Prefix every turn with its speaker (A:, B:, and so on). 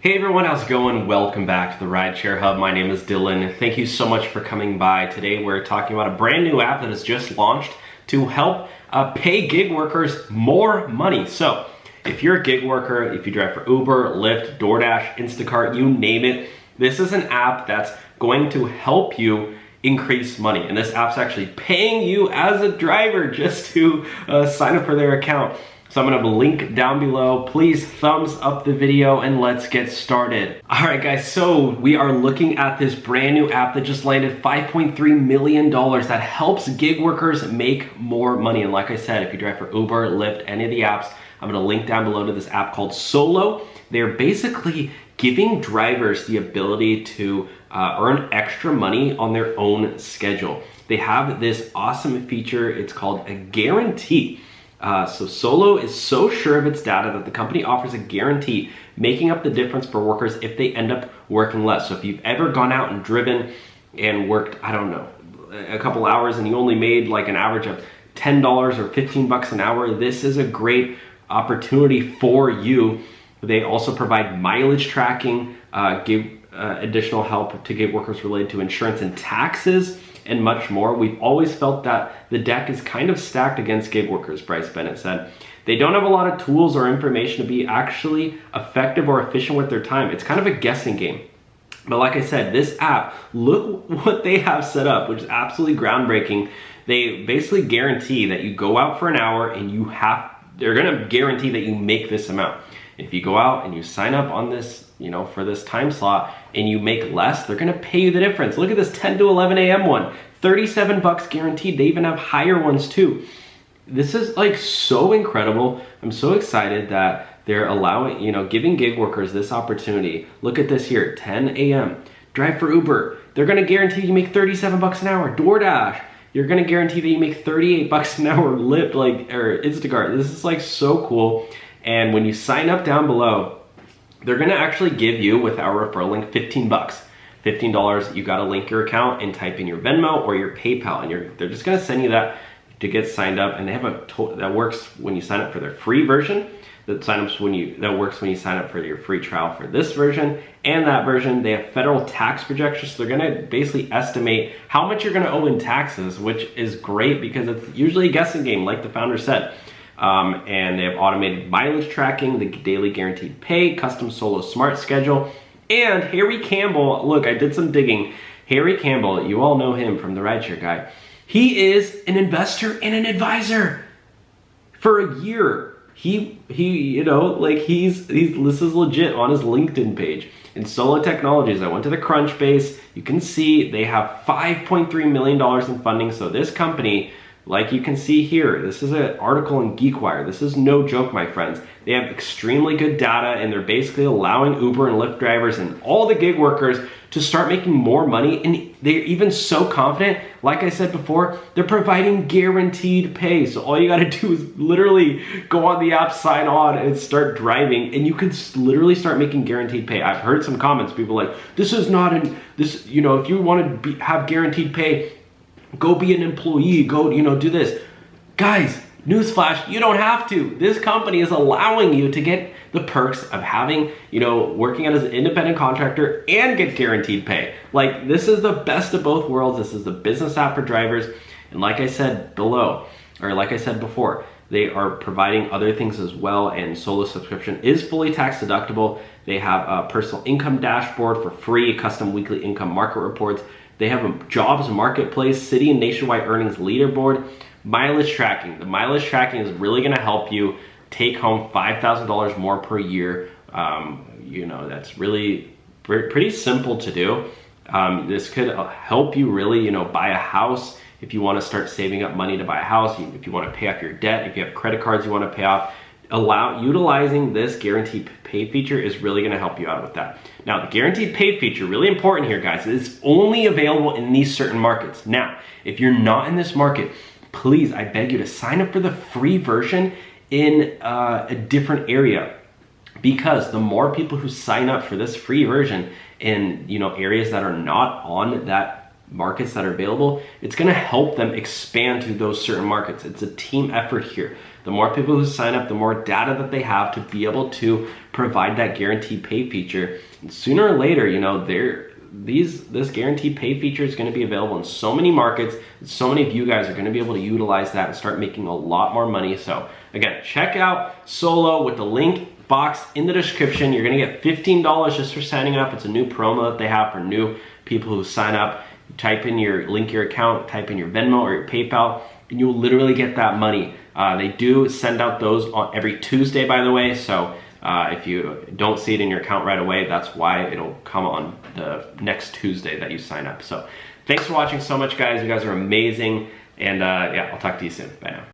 A: Hey everyone, how's it going? Welcome back to the Rideshare Hub. My name is Dylan. Thank you so much for coming by. Today we're talking about a brand new app that has just launched to help pay gig workers more money. So if you're a gig worker, if you drive for Uber, Lyft, Doordash, Instacart, you name it, this is an app that's going to help you increase money. And this app's actually paying you as a driver just to sign up for their account. So I'm gonna have a link down below. Please thumbs up the video and let's get started. All right guys, so we are looking at this brand new app that just landed $5.3 million that helps gig workers make more money. And like I said, if you drive for Uber, Lyft, any of the apps, I'm gonna link down below to this app called Solo. They're basically giving drivers the ability to earn extra money on their own schedule. They have this awesome feature, it's called a guarantee. So Solo is so sure of its data that the company offers a guarantee, making up the difference for workers if they end up working less. So if you've ever gone out and driven and worked, I don't know, a couple hours and you only made like an average of $10 or 15 bucks an hour, this is a great opportunity for you. They also provide mileage tracking, give additional help to gig workers related to insurance and taxes, and much more. We've always felt that the deck is kind of stacked against gig workers, Bryce Bennett said. They don't have a lot of tools or information to be actually effective or efficient with their time. It's kind of a guessing game. But like I said, this app, look what they have set up, which is absolutely groundbreaking. They basically guarantee that you go out for an hour and they're gonna guarantee that you make this amount. If you go out and you sign up on this, for this time slot and you make less, they're gonna pay you the difference. Look at this 10 to 11 a.m. one, 37 bucks guaranteed. They even have higher ones too. This is like so incredible. I'm so excited that they're allowing, giving gig workers this opportunity. Look at this here, 10 a.m. Drive for Uber. They're gonna guarantee you make 37 bucks an hour. DoorDash, you're gonna guarantee that you make 38 bucks an hour. Lyft, or Instacart. This is like so cool. And when you sign up down below, they're gonna actually give you, with our referral link, 15 bucks. $15, you gotta link your account and type in your Venmo or your PayPal, and they're just gonna send you that to get signed up. And they have that works when you sign up for their free version, that works when you sign up for your free trial for this version and that version. They have federal tax projections, so they're gonna basically estimate how much you're gonna owe in taxes, which is great because it's usually a guessing game, like the founder said. And they have automated mileage tracking, the daily guaranteed pay, custom Solo smart schedule, and Harry Campbell. Look, I did some digging. Harry Campbell, you all know him from the Rideshare Guy. He is an investor and an advisor for a year. This is legit on his LinkedIn page. In Solo Technologies, I went to the Crunchbase. You can see they have $5.3 million in funding. So this company, like you can see here, this is an article in GeekWire. This is no joke, my friends. They have extremely good data, and they're basically allowing Uber and Lyft drivers and all the gig workers to start making more money. And they're even so confident, like I said before, they're providing guaranteed pay. So all you gotta do is literally go on the app, sign on, and start driving, and you can literally start making guaranteed pay. I've heard some comments, people like, this is not if you want to have guaranteed pay, go be an employee, go, do this. Guys, newsflash, you don't have to. This company is allowing you to get the perks of having, working as an independent contractor and get guaranteed pay. Like, this is the best of both worlds. This is the business app for drivers. And like I said before, they are providing other things as well, and Solo subscription is fully tax deductible. They have a personal income dashboard for free, custom weekly income market reports. They have a jobs marketplace, city and nationwide earnings leaderboard, mileage tracking. The mileage tracking is really gonna help you take home $5,000 more per year. That's really pretty simple to do. This could help you really, buy a house if you wanna start saving up money to buy a house, if you wanna pay off your debt, if you have credit cards you wanna pay off. Utilizing this guaranteed pay feature is really gonna help you out with that. Now, the guaranteed pay feature, really important here, guys, it's only available in these certain markets. Now, if you're not in this market, please, I beg you to sign up for the free version in a different area, because the more people who sign up for this free version in areas that are not on that markets that are available, it's gonna help them expand to those certain markets. It's a team effort here. The more people who sign up, the more data that they have to be able to provide that guaranteed pay feature. And sooner or later, you know, this guaranteed pay feature is going to be available in so many markets. So many of you guys are going to be able to utilize that and start making a lot more money. So again, check out Solo with the link box in the description. You're going to get $15 just for signing up. It's a new promo that they have for new people who sign up. You type in link your account, type in your Venmo or your PayPal, and you'll literally get that money. They do send out those on every Tuesday, by the way. So if you don't see it in your account right away, that's why it'll come on the next Tuesday that you sign up. So thanks for watching so much, guys. You guys are amazing. And yeah, I'll talk to you soon. Bye now.